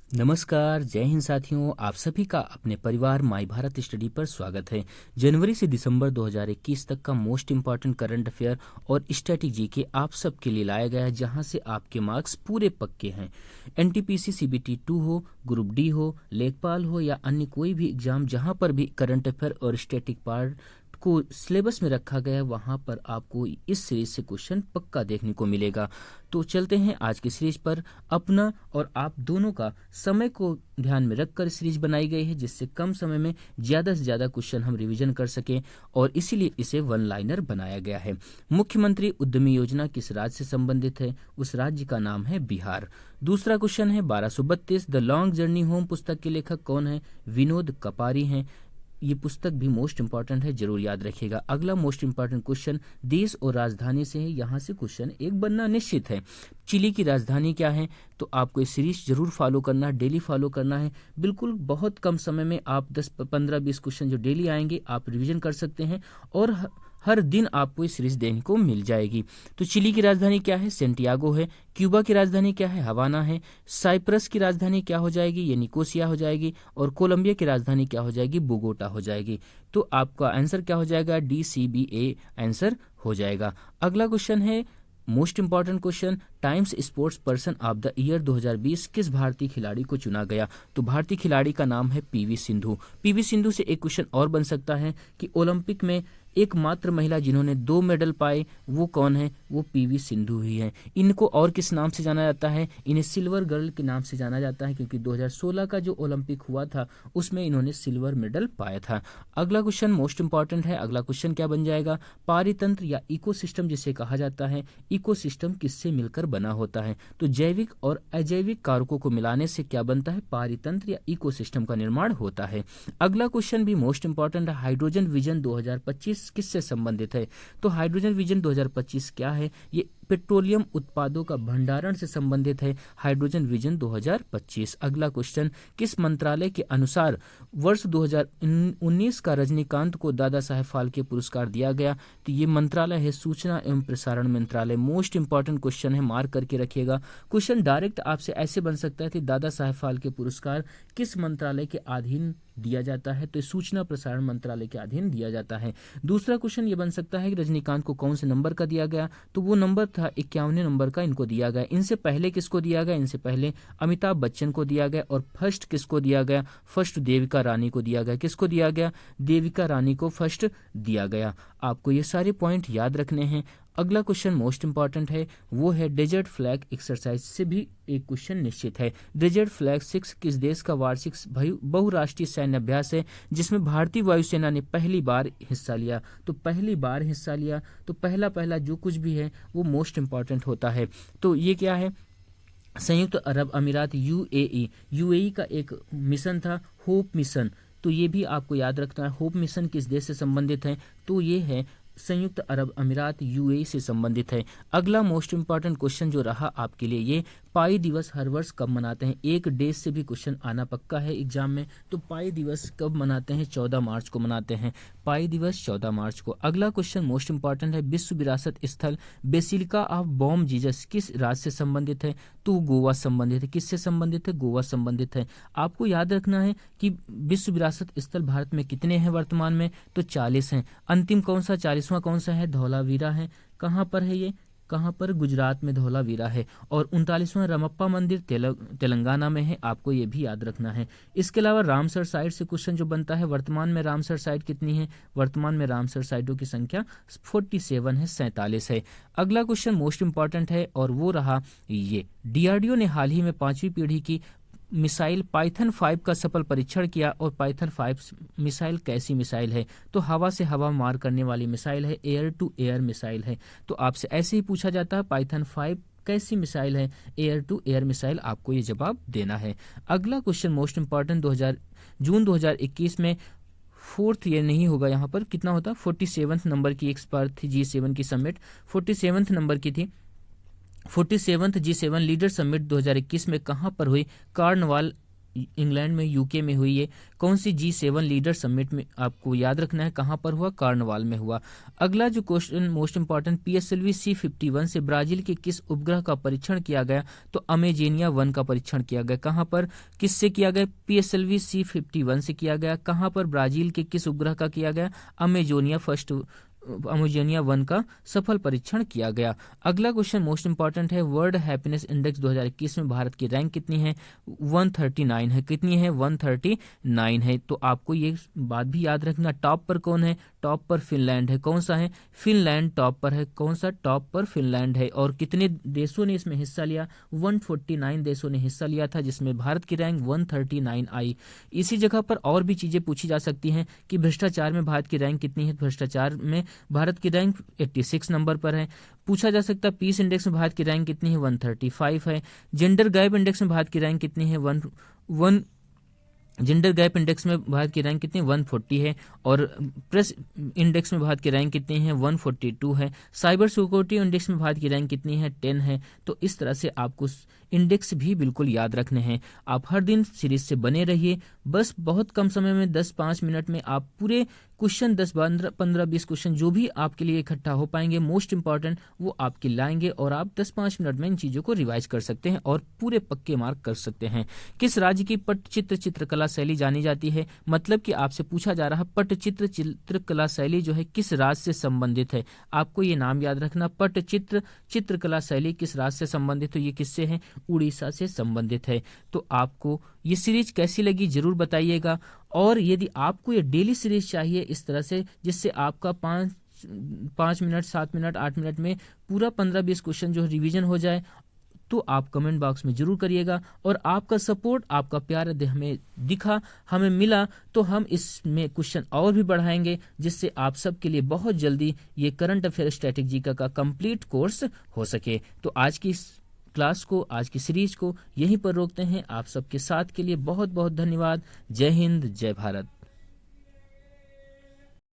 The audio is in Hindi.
नमस्कार, जय हिंद साथियों। आप सभी का अपने परिवार माई भारत स्टडी पर स्वागत है। जनवरी से दिसंबर 2021 तक का मोस्ट इम्पॉर्टेंट करंट अफेयर और स्टैटिक जीके आप सबके लिए लाया गया है, जहां से आपके मार्क्स पूरे पक्के हैं। एनटीपीसी सीबीटी 2 हो, ग्रुप डी हो, लेखपाल हो या अन्य कोई भी एग्जाम जहां पर भी करंट अफेयर और स्टैटिक पार्ट को सिलेबस में रखा गया है, वहां पर आपको इस सीरीज से क्वेश्चन पक्का देखने को मिलेगा। तो चलते हैं आज की सीरीज पर। अपना और आप दोनों का समय को ध्यान में रखकर सीरीज बनाई गई है, जिससे कम समय में ज्यादा से ज्यादा क्वेश्चन हम रिवीजन कर सकें, और इसीलिए इसे वन लाइनर बनाया गया है। मुख्यमंत्री उद्यमी योजना किस राज्य से संबंधित है? उस राज्य का नाम है बिहार। दूसरा क्वेश्चन है 1232, द लॉन्ग जर्नी होम पुस्तक के लेखक कौन है? विनोद कपारी हैं। ये पुस्तक भी मोस्ट इंपॉर्टेंट है, जरूर याद रखिएगा। अगला मोस्ट इंपॉर्टेंट क्वेश्चन देश और राजधानी से है, यहाँ से क्वेश्चन एक बनना निश्चित है। चिली की राजधानी क्या है? तो आपको ये सीरीज जरूर फॉलो करना है, डेली फॉलो करना है। बिल्कुल बहुत कम समय में आप 10, 15, 20 क्वेश्चन जो डेली आएंगे आप रिवीजन कर सकते हैं, और हर दिन आपको ये सीरीज देखने को मिल जाएगी। तो चिली की राजधानी क्या है? सेंटियागो है। क्यूबा की राजधानी क्या है? हवाना है। साइप्रस की राजधानी क्या हो जाएगी? ये निकोसिया हो जाएगी। और कोलंबिया की राजधानी क्या हो जाएगी? बोगोटा हो जाएगी। तो आपका आंसर क्या हो जाएगा? DCBA आंसर हो जाएगा। अगला क्वेश्चन है most important question, times sports person of the year 2020 किस भारतीय खिलाड़ी को चुना गया? तो भारतीय खिलाड़ी का नाम है पीवी सिंधु। पीवी सिंधु से एक क्वेश्चन और बन सकता है कि ओलंपिक में एकमात्र महिला जिन्होंने 2 मेडल पाए वो कौन है? वो पीवी सिंधु ही है। इनको और किस नाम से जाना जाता है? इन्हें सिल्वर गर्ल के नाम से जाना जाता है, क्योंकि 2016 का जो ओलंपिक हुआ था उसमें इन्होंने सिल्वर मेडल पाया था। अगला क्वेश्चन मोस्ट इंपॉर्टेंट है। अगला क्वेश्चन क्या बन जाएगा? पारितंत्र या इकोसिस्टम जिसे कहा जाता है, इकोसिस्टम किससे मिलकर बना होता है? तो जैविक और अजैविक कारकों को मिलाने से क्या बनता है? पारितंत्र या इकोसिस्टम का निर्माण होता है। अगला क्वेश्चन भी मोस्ट इंपॉर्टेंट है। हाइड्रोजन विजन 2025 किससे संबंधित है? तो हाइड्रोजन विजन 2025 क्या है? ये पेट्रोलियम उत्पादों का भंडारण से संबंधित है, हाइड्रोजन विजन 2025। अगला क्वेश्चन, किस मंत्रालय के अनुसार वर्ष 2019 का रजनीकांत को दादा साहेब फाल्के पुरस्कार दिया गया? तो ये मंत्रालय है सूचना एवं प्रसारण मंत्रालय। मोस्ट इंपॉर्टेंट क्वेश्चन है, मार्क करके रखिएगा। क्वेश्चन डायरेक्ट आपसे ऐसे बन सकता है कि दादा साहेब फाल्के पुरस्कार किस मंत्रालय के अधीन दिया जाता है? तो सूचना प्रसारण मंत्रालय के अधीन दिया जाता है। दूसरा क्वेश्चन ये बन सकता है कि रजनीकांत को कौन से नंबर का दिया गया? तो वो नंबर था 51वें नंबर का इनको दिया गया। इनसे पहले किसको दिया गया? इनसे पहले अमिताभ बच्चन को दिया गया। और फर्स्ट किसको दिया गया? फर्स्ट देविका रानी को दिया गया। किसको दिया गया? देविका रानी को फर्स्ट दिया गया। आपको ये सारे पॉइंट याद रखने हैं। अगला क्वेश्चन मोस्ट इंपॉर्टेंट है, वो है डेजर्ट फ्लैग एक्सरसाइज से भी एक क्वेश्चन निश्चित है। डेजर्ट फ्लैग 6 किस देश का वार्षिक बहुराष्ट्रीय सैन्य अभ्यास है, जिसमें भारतीय वायुसेना ने पहली बार हिस्सा लिया? तो पहली बार हिस्सा लिया, तो पहला जो कुछ भी है वो मोस्ट इंपॉर्टेंट होता है। तो ये क्या है? संयुक्त अरब अमीरात, यूएई का एक मिशन था, होप मिशन। तो ये भी आपको याद रखना है। होप मिशन किस देश से संबंधित है? तो ये है संयुक्त अरब अमीरात, यूएई से संबंधित है। अगला मोस्ट इंपॉर्टेंट क्वेश्चन जो रहा आपके लिए, ये पाई दिवस हर वर्ष कब मनाते हैं? एक डेज से भी क्वेश्चन आना पक्का है एग्जाम में। तो पाई दिवस कब मनाते हैं? 14 मार्च को मनाते हैं। पाई दिवस 14 मार्च को। अगला क्वेश्चन मोस्ट इंपॉर्टेंट है, विश्व विरासत स्थल बेसिलिका ऑफ बॉम जीसस किस राज्य से संबंधित है? तो गोवा संबंधित है। किससे संबंधित है? गोवा संबंधित है। आपको याद रखना है कि विश्व विरासत स्थल भारत में कितने हैं वर्तमान में? तो 40 हैं। अंतिम कौन सा 40वां कौन सा है? धौलावीरा है। कहाँ पर है ये? कहाँ पर? गुजरात में धौलावीरा है। और 39वां रमप्पा मंदिर तेलंगाना में है। आपको ये भी याद रखना है। इसके अलावा रामसर साइट से क्वेश्चन जो बनता है, वर्तमान में रामसर साइट कितनी है? वर्तमान में रामसर साइटों की संख्या 47 है, 47 है। अगला क्वेश्चन मोस्ट इंपॉर्टेंट है, और वो रहा ये, डीआरडीओ ने हाल ही में 5वीं पीढ़ी की मिसाइल पाइथन 5 का सफल परीक्षण किया। और पाइथन 5 मिसाइल कैसी मिसाइल है? तो हवा से हवा मार करने वाली मिसाइल है, एयर टू एयर मिसाइल है। तो आपसे ऐसे ही पूछा जाता है, पाइथन 5 कैसी मिसाइल है? Air to air missile. आपको ये जवाब देना है। अगला क्वेश्चन मोस्ट इंपॉर्टेंट, जून 2021 में फोर्थ, ये नहीं होगा यहाँ पर, कितना होता? 47वें नंबर की एक बार थी G7 की समिट, 47वें नंबर की थी। 47th G7 लीडर समिट 2021 में कहाँ पर हुई? कार्नवाल इंग्लैंड में, यूके में हुई है। कौन सी G7 लीडर समिट में, आपको याद रखना है कहाँ पर हुआ, कार्नवाल में हुआ। अगला जो question most important, PSLV C-51 से ब्राजील के किस उपग्रह का परीक्षण किया गया, तो अमेजेनिया 1 का परीक्षण किया गया। कहाँ पर, किससे किया गया, PSLV C-51 से किया गया। कहाँ पर, ब्राजील के किस उपग्रह का किया गया, अमेजोनिया 1 का सफल परीक्षण किया गया। अगला क्वेश्चन मोस्ट इंपॉर्टेंट है, वर्ल्ड हैप्पीनेस इंडेक्स 2021 में भारत की रैंक कितनी है, 139 है। कितनी है, 139 है। तो आपको ये बात भी याद रखना, टॉप पर कौन है, टॉप पर फिनलैंड है। कौन सा है, फिनलैंड टॉप पर है। कौन सा, टॉप पर फिनलैंड है। और कितने देशों ने इसमें हिस्सा लिया, 149 देशों ने हिस्सा लिया था, जिसमें भारत की रैंक 139 आई। इसी जगह पर और भी चीजें पूछी जा सकती हैं कि भ्रष्टाचार में भारत की रैंक कितनी है। भ्रष्टाचार में भारत की रैंक 86 नंबर पर है। पूछा जा सकता है पीस इंडेक्स में भारत की रैंक कितनी है, 135 है। जेंडर गैप इंडेक्स में भारत की रैंक कितनी है, जेंडर गैप इंडेक्स में भारत की रैंक कितनी, 140 है। और प्रेस इंडेक्स में भारत की रैंक कितनी है, 142 है। साइबर सिक्योरिटी इंडेक्स में भारत की रैंक कितनी है, 10 है। तो इस तरह से आपको इंडेक्स भी बिल्कुल याद रखने हैं। आप हर दिन सीरीज से बने रहिए। बस बहुत कम समय में 10-5 मिनट में आप पूरे क्वेश्चन 10-15-20 क्वेश्चन जो भी आपके लिए इकट्ठा हो पाएंगे मोस्ट इंपॉर्टेंट, वो आपके लाएंगे और आप 10-5 मिनट में इन चीजों को रिवाइज कर सकते हैं और पूरे पक्के मार्क कर सकते हैं। किस राज्य की पट्टचित्र चित्रकला शैली जानी जाती है, मतलब कि आपसे पूछा जा रहा पट्टचित्र चित्रकला शैली जो है किस राज्य से संबंधित है। आपको ये नाम याद रखना, पट्टचित्र चित्रकला शैली किस राज्य से संबंधित है, ये किससे है, उड़ीसा से संबंधित है। तो आपको ये सीरीज कैसी लगी जरूर बताइएगा। और यदि आपको ये डेली सीरीज चाहिए इस तरह से, जिससे आपका 5 मिनट, 7 मिनट, 8 मिनट में पूरा 15-20 क्वेश्चन जो रिवीजन हो जाए, तो आप कमेंट बॉक्स में जरूर करिएगा। और आपका सपोर्ट, आपका प्यार यदि हमें दिखा, हमें मिला, तो हम इसमें क्वेश्चन और भी बढ़ाएंगे, जिससे आप सबके लिए बहुत जल्दी ये करंट अफेयर स्टैटिक जीके का कंप्लीट कोर्स हो सके। तो आज की क्लास को, आज की सीरीज को यहीं पर रोकते हैं। आप सबके साथ के लिए बहुत बहुत धन्यवाद। जय हिंद, जय भारत।